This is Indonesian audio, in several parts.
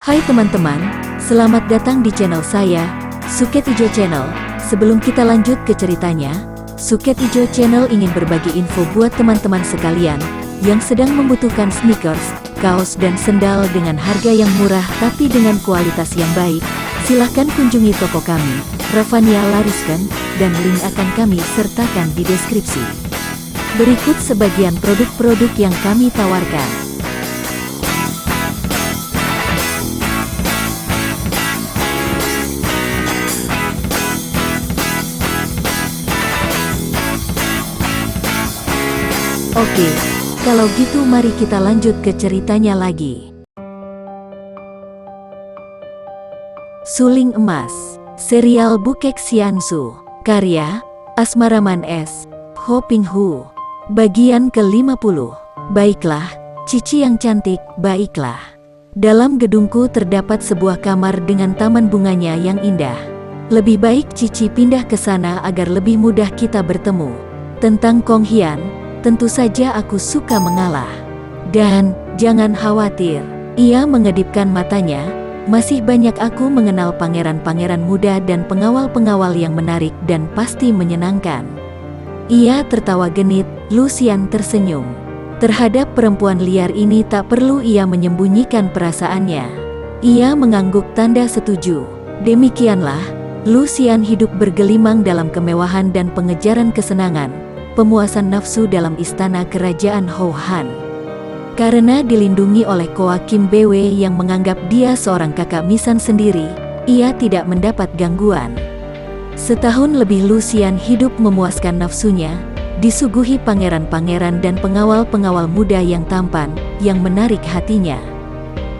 Hai teman-teman, selamat datang di channel saya, Suket Ijo Channel. Sebelum kita lanjut ke ceritanya, Suket Ijo Channel ingin berbagi info buat teman-teman sekalian yang sedang membutuhkan sneakers, kaos dan sendal dengan harga yang murah tapi dengan kualitas yang baik. Silahkan kunjungi toko kami, Ravania Lariskan, dan link akan kami sertakan di deskripsi. Berikut sebagian produk-produk yang kami tawarkan. Oke, kalau gitu mari kita lanjut ke ceritanya lagi. Suling Emas, serial Bukek Xiansu, karya Asmaraman S. Ho Ping Hu, bagian ke-50. Baiklah, Cici yang cantik, baiklah. Dalam gedungku terdapat sebuah kamar dengan taman bunganya yang indah. Lebih baik Cici pindah ke sana agar lebih mudah kita bertemu. Tentang Kong Hian, tentu saja aku suka mengalah. Dan, jangan khawatir, ia mengedipkan matanya, masih banyak aku mengenal pangeran-pangeran muda dan pengawal-pengawal yang menarik dan pasti menyenangkan. Ia tertawa genit, Lucian tersenyum. Terhadap perempuan liar ini tak perlu ia menyembunyikan perasaannya. Ia mengangguk tanda setuju. Demikianlah, Lucian hidup bergelimang dalam kemewahan dan pengejaran kesenangan, pemuasan nafsu dalam istana kerajaan Hou Han. Karena dilindungi oleh Koa Kim Bwe yang menganggap dia seorang kakak misan sendiri, ia tidak mendapat gangguan. Setahun lebih Lucian hidup memuaskan nafsunya, disuguhi pangeran-pangeran dan pengawal-pengawal muda yang tampan, yang menarik hatinya.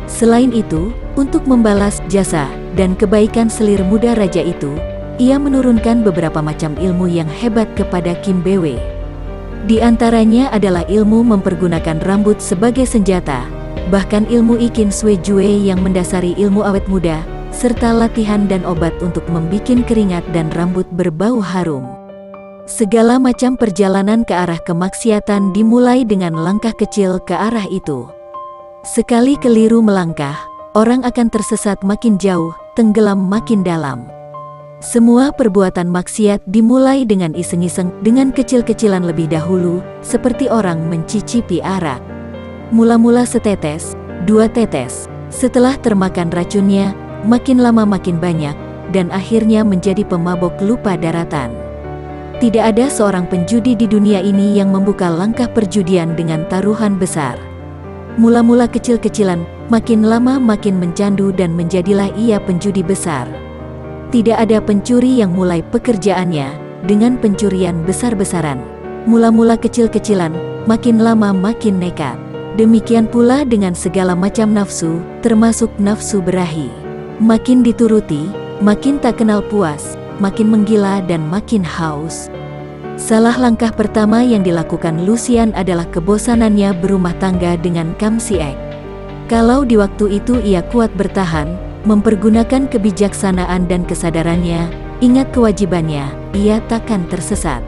Selain itu, untuk membalas jasa dan kebaikan selir muda raja itu, ia menurunkan beberapa macam ilmu yang hebat kepada Kim Bwe. Di antaranya adalah ilmu mempergunakan rambut sebagai senjata, bahkan ilmu Ikin Sui Jue yang mendasari ilmu awet muda, serta latihan dan obat untuk membikin keringat dan rambut berbau harum. Segala macam perjalanan ke arah kemaksiatan dimulai dengan langkah kecil ke arah itu. Sekali keliru melangkah, orang akan tersesat makin jauh, tenggelam makin dalam. Semua perbuatan maksiat dimulai dengan iseng-iseng, dengan kecil-kecilan lebih dahulu, seperti orang mencicipi arak. Mula-mula setetes, 2 tetes, setelah termakan racunnya, makin lama makin banyak, dan akhirnya menjadi pemabok lupa daratan. Tidak ada seorang penjudi di dunia ini yang membuka langkah perjudian dengan taruhan besar. Mula-mula kecil-kecilan, makin lama makin mencandu dan menjadilah ia penjudi besar. Tidak ada pencuri yang mulai pekerjaannya dengan pencurian besar-besaran. Mula-mula kecil-kecilan, makin lama makin nekat. Demikian pula dengan segala macam nafsu, termasuk nafsu berahi. Makin dituruti, makin tak kenal puas, makin menggila dan makin haus. Salah langkah pertama yang dilakukan Lucian adalah kebosanannya berumah tangga dengan Kam Siek. Kalau di waktu itu ia kuat bertahan, mempergunakan kebijaksanaan dan kesadarannya, ingat kewajibannya, ia takkan tersesat.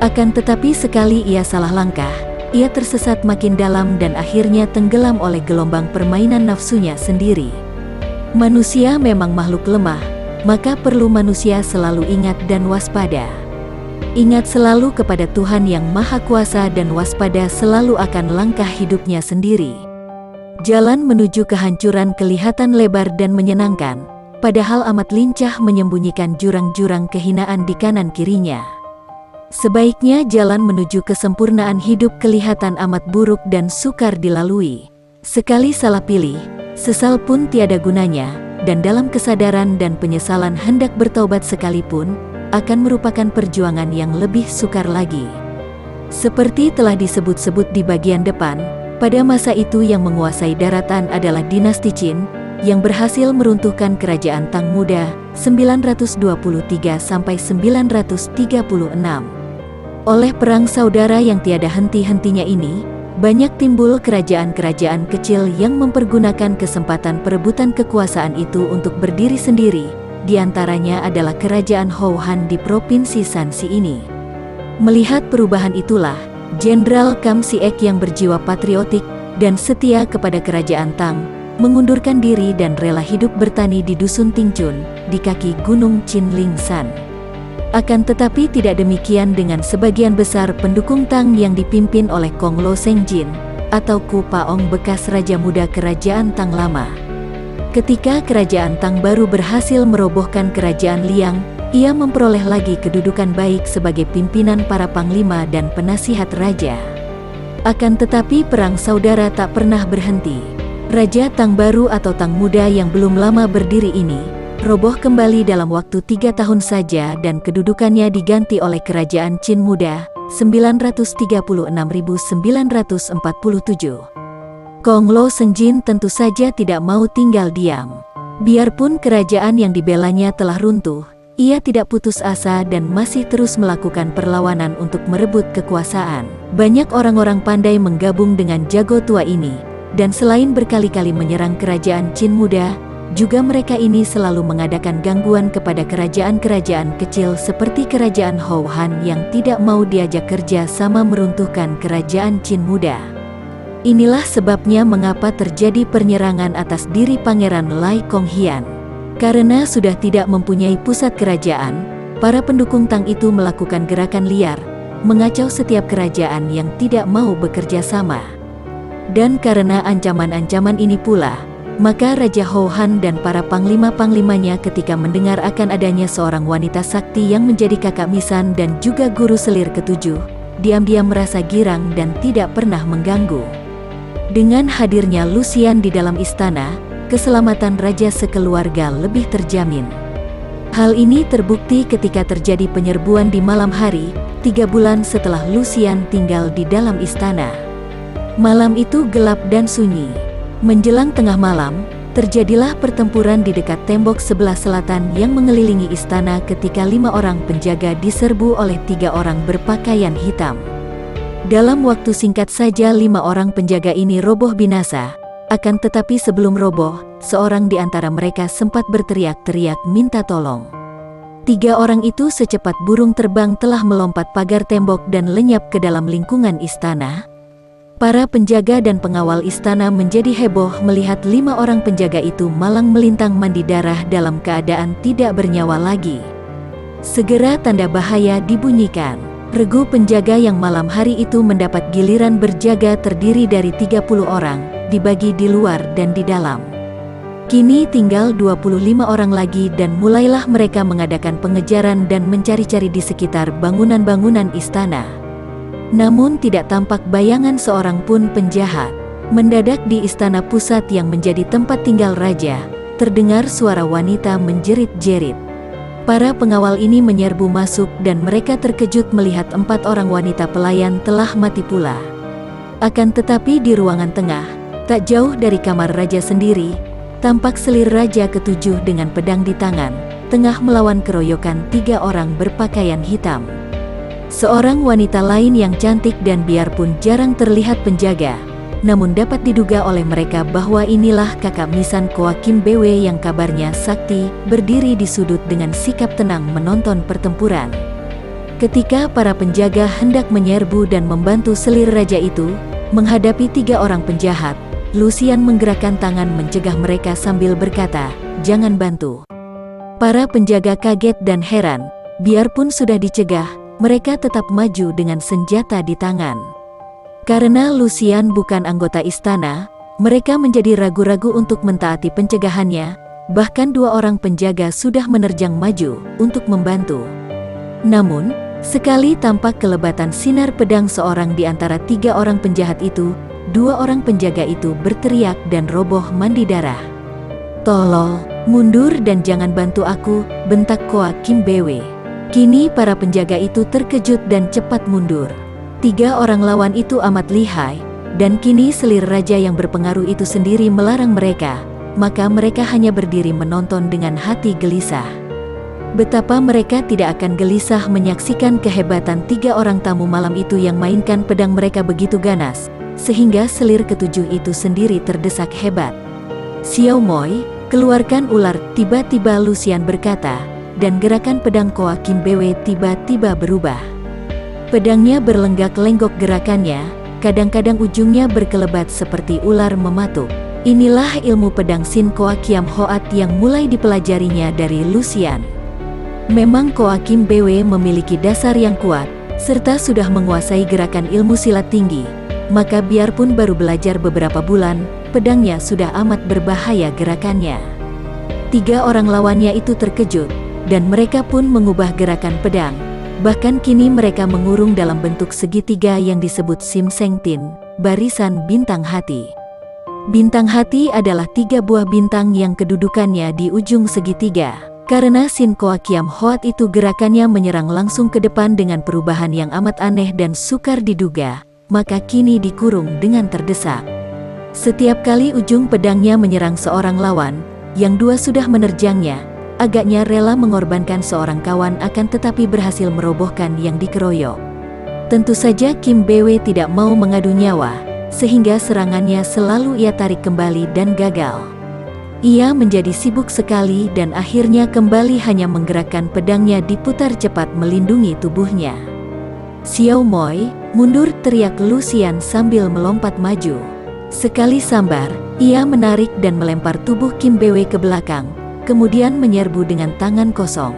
Akan tetapi sekali ia salah langkah, ia tersesat makin dalam dan akhirnya tenggelam oleh gelombang permainan nafsunya sendiri. Manusia memang makhluk lemah, maka perlu manusia selalu ingat dan waspada. Ingat selalu kepada Tuhan yang Maha Kuasa dan waspada selalu akan langkah hidupnya sendiri. Jalan menuju kehancuran kelihatan lebar dan menyenangkan, padahal amat lincah menyembunyikan jurang-jurang kehinaan di kanan kirinya. Sebaiknya jalan menuju kesempurnaan hidup kelihatan amat buruk dan sukar dilalui. Sekali salah pilih, sesal pun tiada gunanya, dan dalam kesadaran dan penyesalan hendak bertaubat sekalipun, akan merupakan perjuangan yang lebih sukar lagi. Seperti telah disebut-sebut di bagian depan, pada masa itu yang menguasai daratan adalah dinasti Qin, yang berhasil meruntuhkan kerajaan Tang Muda, 923-936. Oleh perang saudara yang tiada henti-hentinya ini, banyak timbul kerajaan-kerajaan kecil yang mempergunakan kesempatan perebutan kekuasaan itu untuk berdiri sendiri, di antaranya adalah kerajaan Hou Han di provinsi Shanxi ini. Melihat perubahan itulah, Jenderal Kam Siek yang berjiwa patriotik dan setia kepada kerajaan Tang, mengundurkan diri dan rela hidup bertani di Dusun Tingchun, di kaki Gunung Chinlingshan. Akan tetapi tidak demikian dengan sebagian besar pendukung Tang yang dipimpin oleh Kong Lo Sengjin, atau Ku Paong bekas Raja Muda Kerajaan Tang Lama. Ketika Kerajaan Tang baru berhasil merobohkan Kerajaan Liang, ia memperoleh lagi kedudukan baik sebagai pimpinan para panglima dan penasihat raja. Akan tetapi perang saudara tak pernah berhenti. Raja Tang baru atau Tang Muda yang belum lama berdiri ini, roboh kembali dalam waktu 3 tahun saja dan kedudukannya diganti oleh Kerajaan Qin Muda, 936.947. Kong Lo Sengjin tentu saja tidak mau tinggal diam. Biarpun kerajaan yang dibelanya telah runtuh, ia tidak putus asa dan masih terus melakukan perlawanan untuk merebut kekuasaan. Banyak orang-orang pandai menggabung dengan jago tua ini, dan selain berkali-kali menyerang Kerajaan Qin Muda, juga mereka ini selalu mengadakan gangguan kepada kerajaan-kerajaan kecil seperti Kerajaan Hou Han yang tidak mau diajak kerja sama meruntuhkan Kerajaan Qin Muda. Inilah sebabnya mengapa terjadi penyerangan atas diri Pangeran Lai Konghian. Karena sudah tidak mempunyai pusat kerajaan, para pendukung Tang itu melakukan gerakan liar, mengacau setiap kerajaan yang tidak mau bekerja sama. Dan karena ancaman-ancaman ini pula, maka Raja Hou Han dan para panglima-panglimanya ketika mendengar akan adanya seorang wanita sakti yang menjadi kakak misan dan juga guru selir ketujuh, diam-diam merasa girang dan tidak pernah mengganggu. Dengan hadirnya Lucian di dalam istana, keselamatan raja sekeluarga lebih terjamin. Hal ini terbukti ketika terjadi penyerbuan di malam hari, 3 bulan setelah Lucian tinggal di dalam istana. Malam itu gelap dan sunyi. Menjelang tengah malam, terjadilah pertempuran di dekat tembok sebelah selatan yang mengelilingi istana ketika 5 orang penjaga diserbu oleh 3 orang berpakaian hitam. Dalam waktu singkat saja 5 orang penjaga ini roboh binasa. Akan tetapi sebelum roboh, seorang di antara mereka sempat berteriak-teriak minta tolong. 3 orang itu secepat burung terbang telah melompat pagar tembok dan lenyap ke dalam lingkungan istana. Para penjaga dan pengawal istana menjadi heboh melihat 5 orang penjaga itu malang melintang mandi darah dalam keadaan tidak bernyawa lagi. Segera tanda bahaya dibunyikan. Regu penjaga yang malam hari itu mendapat giliran berjaga terdiri dari 30 orang, dibagi di luar dan di dalam. Kini tinggal 25 orang lagi dan mulailah mereka mengadakan pengejaran dan mencari-cari di sekitar bangunan-bangunan istana. Namun tidak tampak bayangan seorang pun penjahat. Mendadak di istana pusat yang menjadi tempat tinggal raja, terdengar suara wanita menjerit-jerit. Para pengawal ini menyerbu masuk dan mereka terkejut melihat 4 orang wanita pelayan telah mati pula. Akan tetapi di ruangan tengah, tak jauh dari kamar raja sendiri, tampak selir raja ketujuh dengan pedang di tangan, tengah melawan keroyokan 3 orang berpakaian hitam. Seorang wanita lain yang cantik dan biarpun jarang terlihat penjaga, namun dapat diduga oleh mereka bahwa inilah kakak misan Koa Kim Bwe yang kabarnya sakti, berdiri di sudut dengan sikap tenang menonton pertempuran. Ketika para penjaga hendak menyerbu dan membantu selir raja itu, menghadapi 3 orang penjahat, Lucian menggerakkan tangan mencegah mereka sambil berkata, "Jangan bantu." Para penjaga kaget dan heran, biarpun sudah dicegah, mereka tetap maju dengan senjata di tangan. Karena Lucian bukan anggota istana, mereka menjadi ragu-ragu untuk mentaati pencegahannya, bahkan 2 orang penjaga sudah menerjang maju untuk membantu. Namun, sekali tampak kelebatan sinar pedang seorang di antara 3 orang penjahat itu, 2 orang penjaga itu berteriak dan roboh mandi darah. "Tolol, mundur dan jangan bantu aku," bentak Koa Kim Bwe. Kini para penjaga itu terkejut dan cepat mundur. 3 orang lawan itu amat lihai, dan kini selir raja yang berpengaruh itu sendiri melarang mereka, maka mereka hanya berdiri menonton dengan hati gelisah. Betapa mereka tidak akan gelisah menyaksikan kehebatan 3 orang tamu malam itu yang mainkan pedang mereka begitu ganas, sehingga selir ketujuh itu sendiri terdesak hebat. "Xiao Moi, keluarkan ular," tiba-tiba Lucian berkata, dan gerakan pedang Koa Kim Bwe tiba-tiba berubah. Pedangnya berlenggak-lenggok gerakannya, kadang-kadang ujungnya berkelebat seperti ular mematuk. Inilah ilmu pedang Sin Koa Kiam Hoat yang mulai dipelajarinya dari Lucian. Memang Koa Kim Bwe memiliki dasar yang kuat, serta sudah menguasai gerakan ilmu silat tinggi, maka biarpun baru belajar beberapa bulan, pedangnya sudah amat berbahaya gerakannya. 3 orang lawannya itu terkejut, dan mereka pun mengubah gerakan pedang. Bahkan kini mereka mengurung dalam bentuk segitiga yang disebut Sim Seng Tin, barisan bintang hati. Bintang hati adalah 3 buah bintang yang kedudukannya di ujung segitiga. Karena Sin Koa Kiam Hoat itu gerakannya menyerang langsung ke depan dengan perubahan yang amat aneh dan sukar diduga, maka kini dikurung dengan terdesak. Setiap kali ujung pedangnya menyerang seorang lawan, yang 2 sudah menerjangnya, agaknya rela mengorbankan seorang kawan akan tetapi berhasil merobohkan yang dikeroyok. Tentu saja Kim Bwe tidak mau mengadu nyawa, sehingga serangannya selalu ia tarik kembali dan gagal. Ia menjadi sibuk sekali dan akhirnya kembali hanya menggerakkan pedangnya diputar cepat melindungi tubuhnya. "Xiao Moi, mundur!" teriak Lucian sambil melompat maju. Sekali sambar, ia menarik dan melempar tubuh Kim Bwe ke belakang, kemudian menyerbu dengan tangan kosong.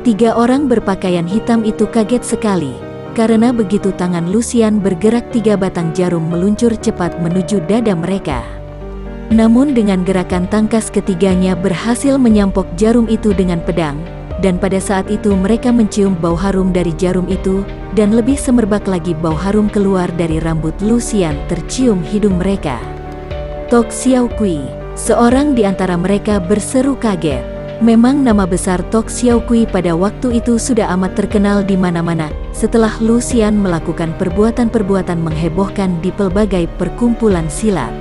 3 orang berpakaian hitam itu kaget sekali, karena begitu tangan Lucian bergerak 3 batang jarum meluncur cepat menuju dada mereka. Namun dengan gerakan tangkas ketiganya berhasil menyampok jarum itu dengan pedang, dan pada saat itu mereka mencium bau harum dari jarum itu, dan lebih semerbak lagi bau harum keluar dari rambut Lucian tercium hidung mereka. "Tok Xiao Kui!" Seorang di antara mereka berseru kaget. Memang nama besar Tok Xiao Kui pada waktu itu sudah amat terkenal di mana-mana, setelah Lucian melakukan perbuatan-perbuatan menghebohkan di pelbagai perkumpulan silat.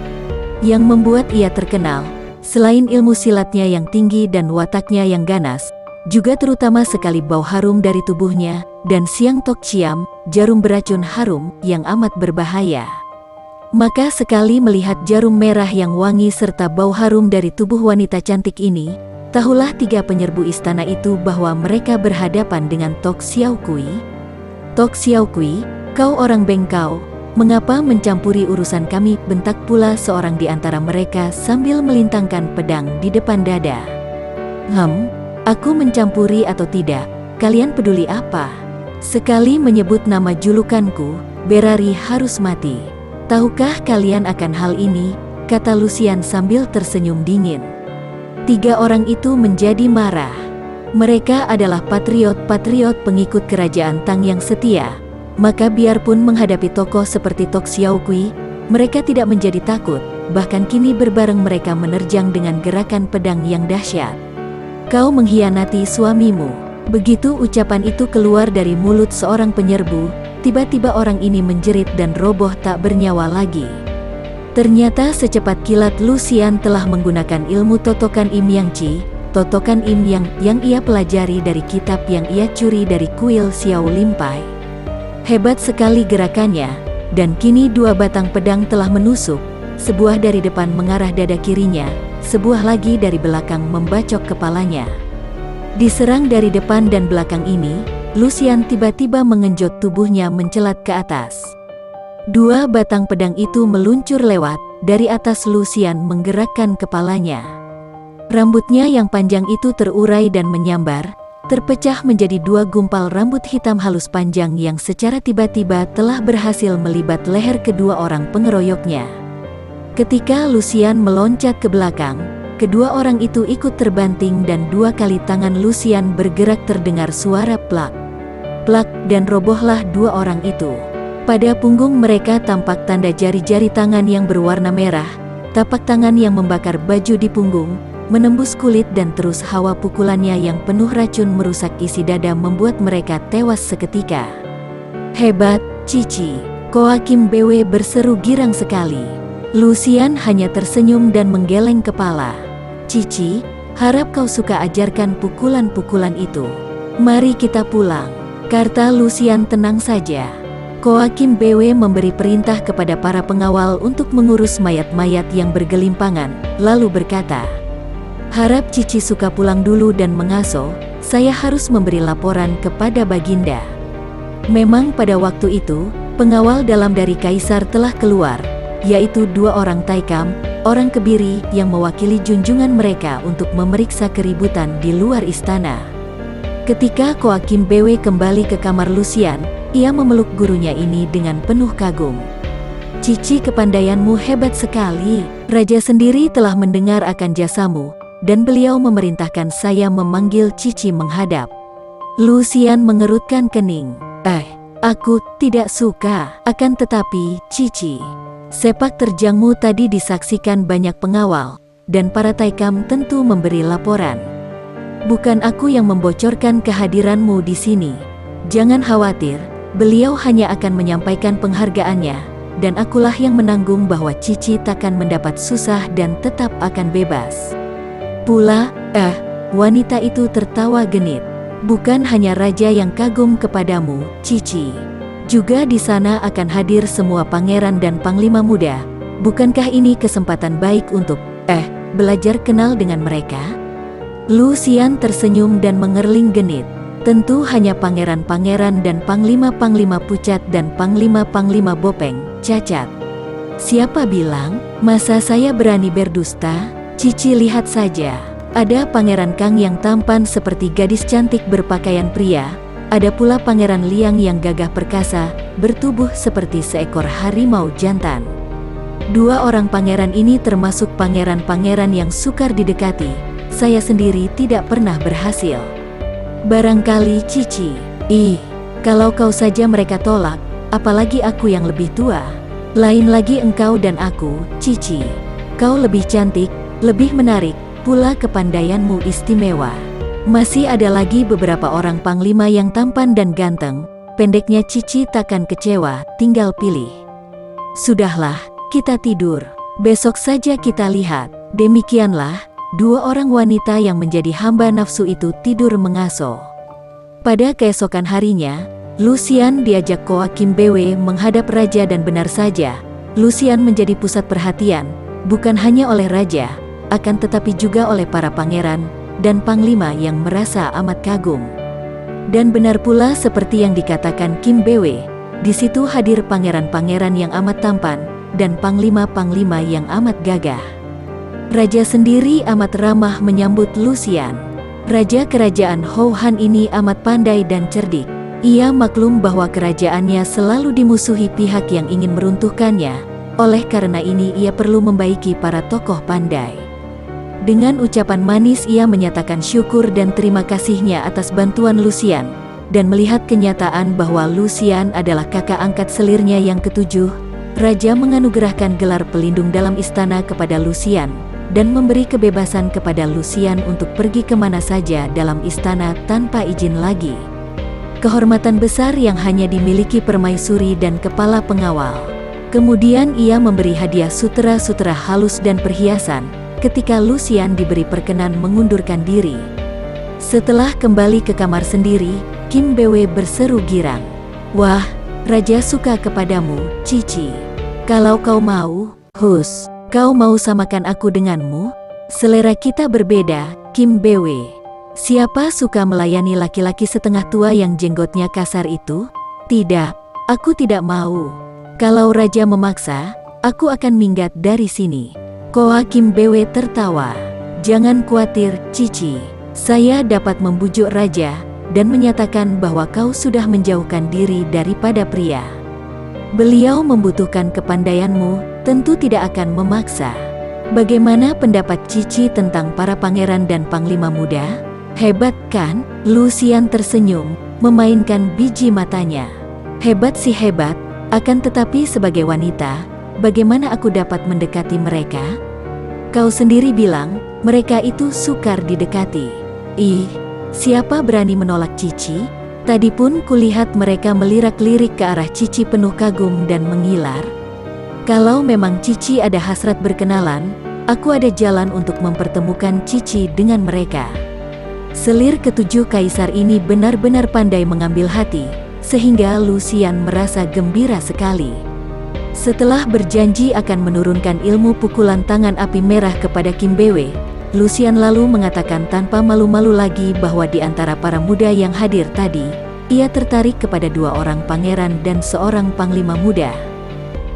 Yang membuat ia terkenal, selain ilmu silatnya yang tinggi dan wataknya yang ganas, juga terutama sekali bau harum dari tubuhnya, dan Siang Tok Ciam, jarum beracun harum yang amat berbahaya. Maka sekali melihat jarum merah yang wangi serta bau harum dari tubuh wanita cantik ini, tahulah 3 penyerbu istana itu bahwa mereka berhadapan dengan Tok Xiao Kui. "Tok Xiao Kui, kau orang bengkau, mengapa mencampuri urusan kami?" bentak pula seorang di antara mereka sambil melintangkan pedang di depan dada. Aku mencampuri atau tidak, kalian peduli apa? Sekali menyebut nama julukanku, berari harus mati. Tahukah kalian akan hal ini?" kata Lucian sambil tersenyum dingin. 3 orang itu menjadi marah. Mereka adalah patriot-patriot pengikut kerajaan Tang yang setia. Maka biarpun menghadapi tokoh seperti Tok Xiao Kui, mereka tidak menjadi takut, bahkan kini berbareng mereka menerjang dengan gerakan pedang yang dahsyat. "Kau mengkhianati suamimu." Begitu ucapan itu keluar dari mulut seorang penyerbu, tiba-tiba orang ini menjerit dan roboh tak bernyawa lagi. Ternyata secepat kilat Lucian telah menggunakan ilmu totokan Im Yang Chi, totokan Im yang ia pelajari dari kitab yang ia curi dari kuil Xiao Lim Pai. Hebat sekali gerakannya, dan kini 2 batang pedang telah menusuk, sebuah dari depan mengarah dada kirinya, sebuah lagi dari belakang membacok kepalanya. Diserang dari depan dan belakang ini, Lucian tiba-tiba mengenjot tubuhnya mencelat ke atas. 2 batang pedang itu meluncur lewat, dari atas Lucian menggerakkan kepalanya. Rambutnya yang panjang itu terurai dan menyambar, terpecah menjadi 2 gumpal rambut hitam halus panjang yang secara tiba-tiba telah berhasil melibat leher kedua orang pengeroyoknya. Ketika Lucian meloncat ke belakang, kedua orang itu ikut terbanting dan 2 kali tangan Lucian bergerak terdengar suara plak, plak dan robohlah 2 orang itu. Pada punggung mereka tampak tanda jari-jari tangan yang berwarna merah, tapak tangan yang membakar baju di punggung, menembus kulit dan terus hawa pukulannya yang penuh racun merusak isi dada membuat mereka tewas seketika. "Hebat, Cici!" Koa Kim Bwe berseru girang sekali. Lucian hanya tersenyum dan menggeleng kepala. "Cici, harap kau suka ajarkan pukulan-pukulan itu. Mari kita pulang," kata Lucian tenang saja. Koa Kim Bwe memberi perintah kepada para pengawal untuk mengurus mayat-mayat yang bergelimpangan, lalu berkata, "Harap Cici suka pulang dulu dan mengasuh, saya harus memberi laporan kepada Baginda." Memang pada waktu itu, pengawal dalam dari Kaisar telah keluar, yaitu 2 orang Taikam, orang kebiri yang mewakili junjungan mereka untuk memeriksa keributan di luar istana. Ketika Koa Kim Bwe kembali ke kamar Lucian, ia memeluk gurunya ini dengan penuh kagum. Cici, kepandaianmu hebat sekali. Raja sendiri telah mendengar akan jasamu, dan beliau memerintahkan saya memanggil Cici menghadap. Lucian mengerutkan kening. Aku tidak suka. Akan tetapi, Cici, sepak terjangmu tadi disaksikan banyak pengawal, dan para taikam tentu memberi laporan. Bukan aku yang membocorkan kehadiranmu di sini. Jangan khawatir, beliau hanya akan menyampaikan penghargaannya, dan akulah yang menanggung bahwa Cici takkan mendapat susah dan tetap akan bebas. Pula, wanita itu tertawa genit. Bukan hanya raja yang kagum kepadamu, Cici. Juga di sana akan hadir semua pangeran dan panglima muda. Bukankah ini kesempatan baik untuk, belajar kenal dengan mereka? Lucian tersenyum dan mengerling genit. Tentu hanya pangeran-pangeran dan panglima-panglima pucat dan panglima-panglima bopeng, cacat. Siapa bilang, masa saya berani berdusta? Cici, lihat saja. Ada Pangeran Kang yang tampan seperti gadis cantik berpakaian pria, ada pula Pangeran Liang yang gagah perkasa, bertubuh seperti seekor harimau jantan. Dua orang pangeran ini termasuk pangeran-pangeran yang sukar didekati. Saya sendiri tidak pernah berhasil. Barangkali Cici. Kalau kau saja mereka tolak, apalagi aku yang lebih tua. Lain lagi engkau dan aku, Cici. Kau lebih cantik, lebih menarik, pula kepandaianmu istimewa. Masih ada lagi beberapa orang panglima yang tampan dan ganteng. Pendeknya Cici takkan kecewa, tinggal pilih. Sudahlah, kita tidur. Besok saja kita lihat. Demikianlah, dua orang wanita yang menjadi hamba nafsu itu tidur mengaso. Pada keesokan harinya, Lucian diajak Koa Kim Bwe menghadap raja, dan benar saja, Lucian menjadi pusat perhatian, bukan hanya oleh raja, akan tetapi juga oleh para pangeran dan panglima yang merasa amat kagum. Dan benar pula seperti yang dikatakan Kim Bwe, di situ hadir pangeran-pangeran yang amat tampan dan panglima-panglima yang amat gagah. Raja sendiri amat ramah menyambut Lucian. Raja kerajaan Hou Han ini amat pandai dan cerdik. Ia maklum bahwa kerajaannya selalu dimusuhi pihak yang ingin meruntuhkannya. Oleh karena ini ia perlu membaiki para tokoh pandai. Dengan ucapan manis ia menyatakan syukur dan terima kasihnya atas bantuan Lucian, dan melihat kenyataan bahwa Lucian adalah kakak angkat selirnya yang ketujuh, raja menganugerahkan gelar pelindung dalam istana kepada Lucian, dan memberi kebebasan kepada Lucian untuk pergi kemana saja dalam istana tanpa izin lagi. Kehormatan besar yang hanya dimiliki permaisuri dan kepala pengawal. Kemudian ia memberi hadiah sutera-sutera halus dan perhiasan, ketika Lucian diberi perkenan mengundurkan diri. Setelah kembali ke kamar sendiri, Kim Bwe berseru girang. Wah, raja suka kepadamu, Cici. Kalau kau mau, kau mau samakan aku denganmu? Selera kita berbeda, Kim Bwe. Siapa suka melayani laki-laki setengah tua yang jenggotnya kasar itu? Tidak, aku tidak mau. Kalau raja memaksa, aku akan minggat dari sini. Koa Kim Bwe tertawa. Jangan khawatir, Cici. Saya dapat membujuk raja dan menyatakan bahwa kau sudah menjauhkan diri daripada pria. Beliau membutuhkan kepandaianmu, tentu tidak akan memaksa. Bagaimana pendapat Cici tentang para pangeran dan panglima muda? Hebat kan? Lucian tersenyum, memainkan biji matanya. Hebat sih hebat, akan tetapi sebagai wanita, bagaimana aku dapat mendekati mereka? Kau sendiri bilang, mereka itu sukar didekati. Siapa berani menolak Cici? Tadi pun kulihat mereka melirak-lirik ke arah Cici penuh kagum dan mengilar. Kalau memang Cici ada hasrat berkenalan, aku ada jalan untuk mempertemukan Cici dengan mereka. Selir ketujuh kaisar ini benar-benar pandai mengambil hati, sehingga Lucian merasa gembira sekali. Setelah berjanji akan menurunkan ilmu pukulan tangan api merah kepada Kim Bwe, Lucian lalu mengatakan tanpa malu-malu lagi bahwa di antara para muda yang hadir tadi, ia tertarik kepada dua orang pangeran dan seorang panglima muda.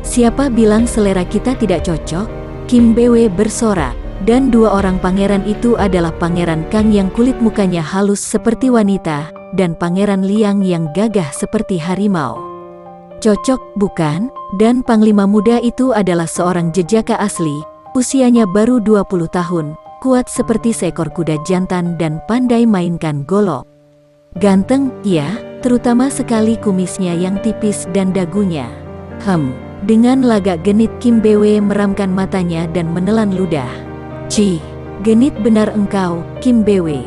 Siapa bilang selera kita tidak cocok? Kim Bwe bersorak. Dan dua orang pangeran itu adalah Pangeran Kang yang kulit mukanya halus seperti wanita, dan Pangeran Liang yang gagah seperti harimau. Cocok, bukan? Dan Panglima muda itu adalah seorang jejaka asli, usianya baru 20 tahun, kuat seperti seekor kuda jantan dan pandai mainkan golok. Ganteng, ya, terutama sekali kumisnya yang tipis dan dagunya. Dengan lagak genit Kim Bwe meramkan matanya dan menelan ludah. Cih, genit benar engkau, Kim Bwe.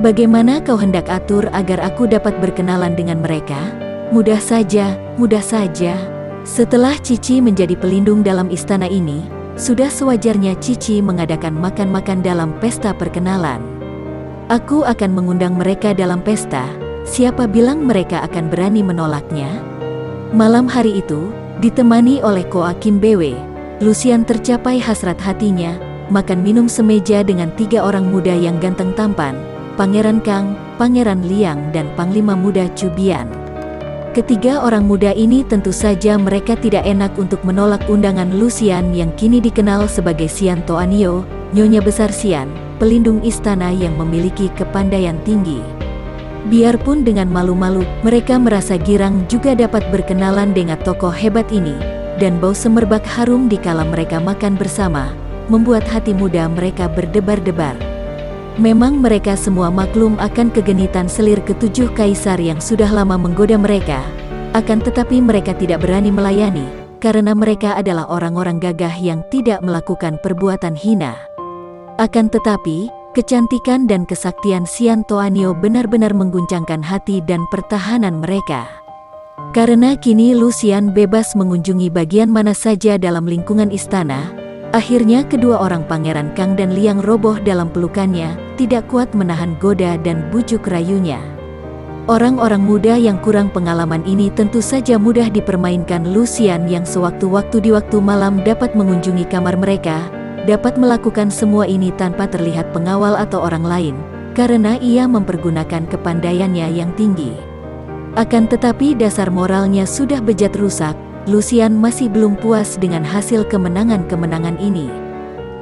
Bagaimana kau hendak atur agar aku dapat berkenalan dengan mereka? Mudah saja, mudah saja. Setelah Cici menjadi pelindung dalam istana ini, sudah sewajarnya Cici mengadakan makan-makan dalam pesta perkenalan. Aku akan mengundang mereka dalam pesta, siapa bilang mereka akan berani menolaknya? Malam hari itu, ditemani oleh Koa Kim Bwe, Lucian tercapai hasrat hatinya, makan minum semeja dengan 3 orang muda yang ganteng tampan, Pangeran Kang, Pangeran Liang dan Panglima muda Chu Bian. Ketiga orang muda ini tentu saja mereka tidak enak untuk menolak undangan Lucian yang kini dikenal sebagai Xian Toanio, Nyonya Besar Xian, pelindung istana yang memiliki kepandaian tinggi. Biarpun dengan malu-malu, mereka merasa girang juga dapat berkenalan dengan tokoh hebat ini, dan bau semerbak harum dikala mereka makan bersama, membuat hati muda mereka berdebar-debar. Memang mereka semua maklum akan kegenitan selir ketujuh kaisar yang sudah lama menggoda mereka, akan tetapi mereka tidak berani melayani, karena mereka adalah orang-orang gagah yang tidak melakukan perbuatan hina. Akan tetapi, kecantikan dan kesaktian Xian Toanio benar-benar mengguncangkan hati dan pertahanan mereka. Karena kini Lucian bebas mengunjungi bagian mana saja dalam lingkungan istana, akhirnya kedua orang Pangeran Kang dan Liang roboh dalam pelukannya, tidak kuat menahan goda dan bujuk rayunya. Orang-orang muda yang kurang pengalaman ini tentu saja mudah dipermainkan Lucian yang sewaktu-waktu di waktu malam dapat mengunjungi kamar mereka, dapat melakukan semua ini tanpa terlihat pengawal atau orang lain, karena ia mempergunakan kepandaiannya yang tinggi. Akan tetapi dasar moralnya sudah bejat rusak, Lucian masih belum puas dengan hasil kemenangan-kemenangan ini.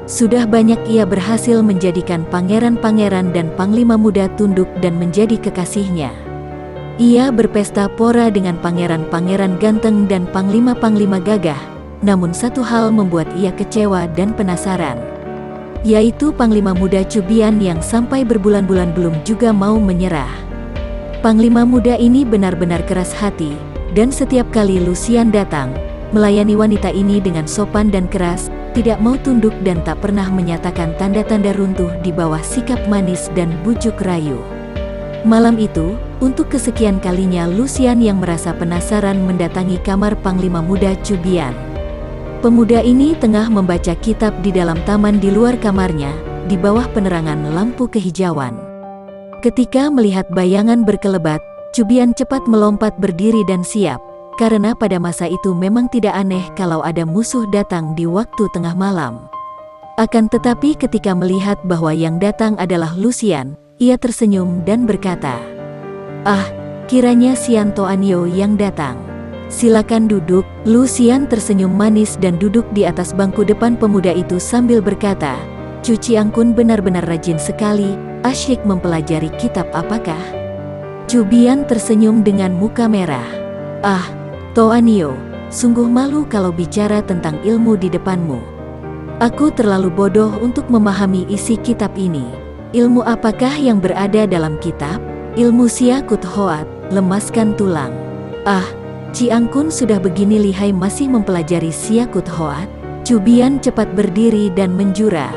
Sudah banyak ia berhasil menjadikan pangeran-pangeran dan panglima muda tunduk dan menjadi kekasihnya. Ia berpesta pora dengan pangeran-pangeran ganteng dan panglima-panglima gagah, namun satu hal membuat ia kecewa dan penasaran, yaitu panglima muda Chu Bian yang sampai berbulan-bulan belum juga mau menyerah. Panglima muda ini benar-benar keras hati, dan setiap kali Lucian datang, melayani wanita ini dengan sopan dan keras, tidak mau tunduk dan tak pernah menyatakan tanda-tanda runtuh di bawah sikap manis dan bujuk rayu. Malam itu, untuk kesekian kalinya Lucian yang merasa penasaran mendatangi kamar panglima muda Chu Bian. Pemuda ini tengah membaca kitab di dalam taman di luar kamarnya, di bawah penerangan lampu kehijauan. Ketika melihat bayangan berkelebat, Chu Bian cepat melompat berdiri dan siap, karena pada masa itu memang tidak aneh kalau ada musuh datang di waktu tengah malam. Akan tetapi ketika melihat bahwa yang datang adalah Lucian, ia tersenyum dan berkata, "Ah, kiranya Xian Toanio yang datang. Silakan duduk." Lucian tersenyum manis dan duduk di atas bangku depan pemuda itu sambil berkata, "Chu Chiangkun benar-benar rajin sekali, asyik mempelajari kitab apakah?" Chu Bian tersenyum dengan muka merah. "Ah, Toanio, sungguh malu kalau bicara tentang ilmu di depanmu. Aku terlalu bodoh untuk memahami isi kitab ini. Ilmu apakah yang berada dalam kitab?" "Ilmu Siakut Hoat, lemaskan tulang." "Ah, Chiangkun sudah begini lihai masih mempelajari Siakut Hoat?" Chu Bian cepat berdiri dan menjura,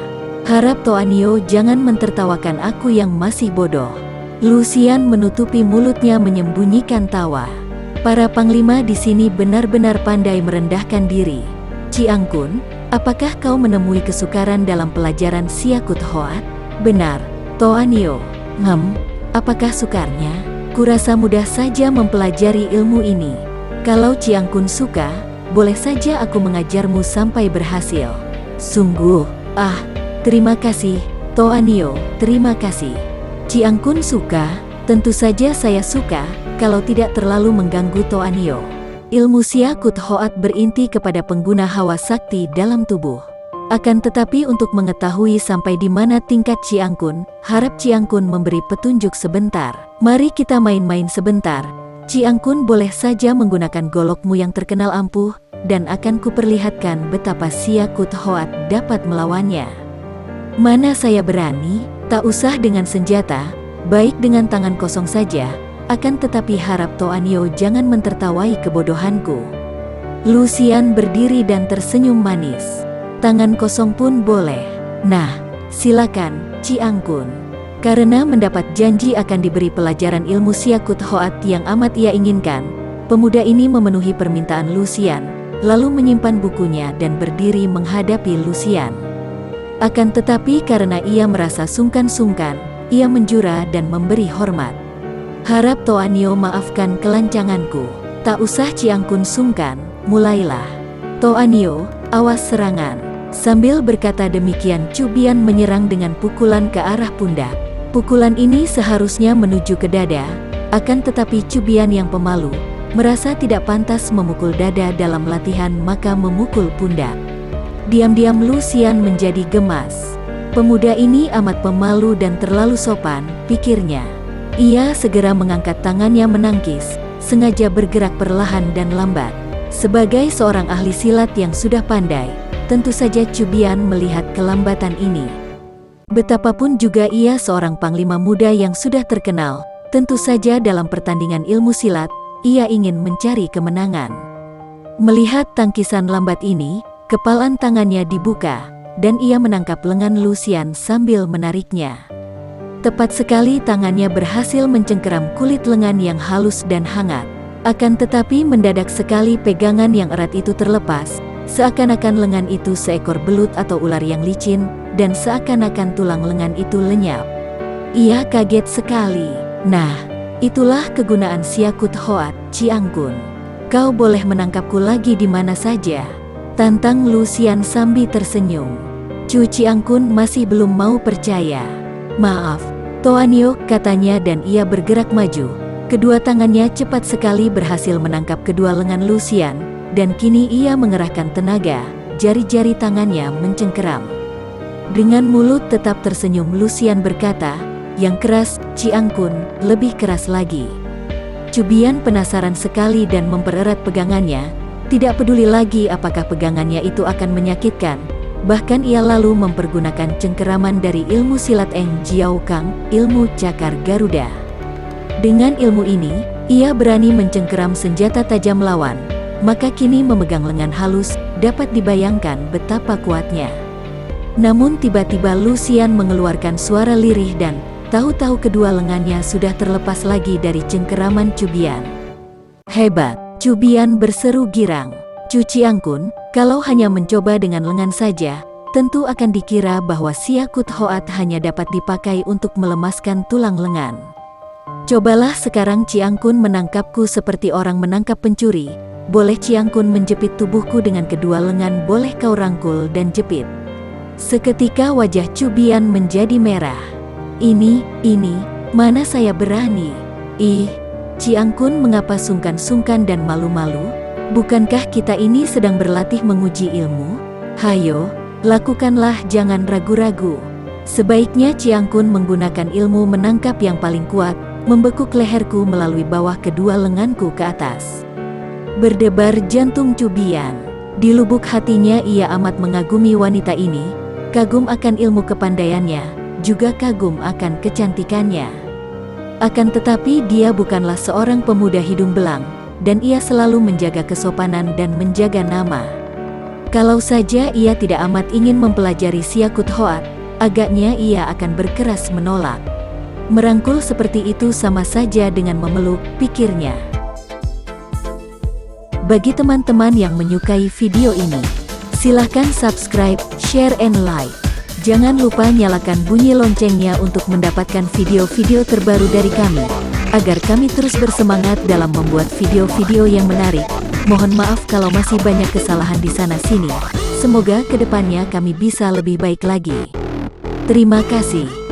"Harap Toanio jangan mentertawakan aku yang masih bodoh." Lucian menutupi mulutnya menyembunyikan tawa. Para panglima di sini benar-benar pandai merendahkan diri. "Chiangkun, apakah kau menemui kesukaran dalam pelajaran Siakut Hoat?" "Benar, Toanio." Apakah sukarnya? Kurasa mudah saja mempelajari ilmu ini. Kalau Chiangkun suka, boleh saja aku mengajarmu sampai berhasil." "Sungguh? Ah, terima kasih, Toanio, terima kasih." "Chiangkun suka? Tentu saja saya suka, kalau tidak terlalu mengganggu Toanio." Ilmu Siakut Hoat berinti kepada pengguna hawa sakti dalam tubuh. Akan tetapi untuk mengetahui sampai di mana tingkat Chiang Kun, harap Chiang Kun memberi petunjuk sebentar. Mari kita main-main sebentar. Chiang Kun boleh saja menggunakan golokmu yang terkenal ampuh, dan akan kuperlihatkan betapa Siakut Hoat dapat melawannya. Mana saya berani, tak usah dengan senjata, baik dengan tangan kosong saja, akan tetapi harap Toanio jangan mentertawai kebodohanku. Lucian berdiri dan tersenyum manis. Tangan kosong pun boleh. Nah, silakan, Chiang Kun. Karena mendapat janji akan diberi pelajaran ilmu Siakut Hoat yang amat ia inginkan, pemuda ini memenuhi permintaan Lucian, lalu menyimpan bukunya dan berdiri menghadapi Lucian. Akan tetapi karena ia merasa sungkan-sungkan, ia menjura dan memberi hormat. Harap Toanio maafkan kelancanganku. Tak usah Chiang Kun sungkan, mulailah. Toanio, awas serangan. Sambil berkata demikian Chu Bian menyerang dengan pukulan ke arah pundak. Pukulan ini seharusnya menuju ke dada, akan tetapi Chu Bian yang pemalu, merasa tidak pantas memukul dada dalam latihan maka memukul pundak. Diam-diam Lucian menjadi gemas. Pemuda ini amat pemalu dan terlalu sopan, pikirnya. Ia segera mengangkat tangannya menangkis, sengaja bergerak perlahan dan lambat. Sebagai seorang ahli silat yang sudah pandai, tentu saja Chu Bian melihat kelambatan ini. Betapapun juga ia seorang panglima muda yang sudah terkenal, tentu saja dalam pertandingan ilmu silat, ia ingin mencari kemenangan. Melihat tangkisan lambat ini, kepalan tangannya dibuka, dan ia menangkap lengan Lucian sambil menariknya. Tepat sekali tangannya berhasil mencengkeram kulit lengan yang halus dan hangat. Akan tetapi mendadak sekali pegangan yang erat itu terlepas, seakan-akan lengan itu seekor belut atau ular yang licin, dan seakan-akan tulang lengan itu lenyap. Ia kaget sekali. Nah, itulah kegunaan Siakut Hoat, Chiang Kun. Kau boleh menangkapku lagi di mana saja. Tantang Lucian sambil tersenyum. Chu Chiang Kun masih belum mau percaya. Maaf, Toanio, katanya dan ia bergerak maju. Kedua tangannya cepat sekali berhasil menangkap kedua lengan Lucian, dan kini ia mengerahkan tenaga, jari-jari tangannya mencengkeram. Dengan mulut tetap tersenyum Lucian berkata, yang keras, Chiang Kun, lebih keras lagi. Chu Bian penasaran sekali dan mempererat pegangannya. Tidak peduli lagi apakah pegangannya itu akan menyakitkan, bahkan ia lalu mempergunakan cengkeraman dari ilmu silat Eng Jiao Kang, ilmu cakar Garuda. Dengan ilmu ini, ia berani mencengkeram senjata tajam lawan, maka kini memegang lengan halus, dapat dibayangkan betapa kuatnya. Namun tiba-tiba Lucian mengeluarkan suara lirih dan, tahu-tahu kedua lengannya sudah terlepas lagi dari cengkeraman Chu Bian. Hebat! Chu Bian berseru girang. Chu Chiang Kun, kalau hanya mencoba dengan lengan saja, tentu akan dikira bahwa Siakut Hoat hanya dapat dipakai untuk melemaskan tulang lengan. Cobalah sekarang Chiang Kun menangkapku seperti orang menangkap pencuri. Boleh Chiang Kun menjepit tubuhku dengan kedua lengan, boleh kau rangkul dan jepit. Seketika wajah Chu Bian menjadi merah. Ini, mana saya berani. Ih, Chiang Kun mengapa sungkan-sungkan dan malu-malu? Bukankah kita ini sedang berlatih menguji ilmu? Hayo, lakukanlah, jangan ragu-ragu. Sebaiknya Chiang Kun menggunakan ilmu menangkap yang paling kuat, membekuk leherku melalui bawah kedua lenganku ke atas. Berdebar jantung Chu Bian. Di lubuk hatinya ia amat mengagumi wanita ini, kagum akan ilmu kepandaiannya, juga kagum akan kecantikannya. Akan tetapi dia bukanlah seorang pemuda hidung belang, dan ia selalu menjaga kesopanan dan menjaga nama. Kalau saja ia tidak amat ingin mempelajari Siakut Hoat, agaknya ia akan berkeras menolak. Merangkul seperti itu sama saja dengan memeluk, pikirnya. Bagi teman-teman yang menyukai video ini, silahkan subscribe, share, and like. Jangan lupa nyalakan bunyi loncengnya untuk mendapatkan video-video terbaru dari kami, agar kami terus bersemangat dalam membuat video-video yang menarik. Mohon maaf kalau masih banyak kesalahan di sana-sini. Semoga kedepannya kami bisa lebih baik lagi. Terima kasih.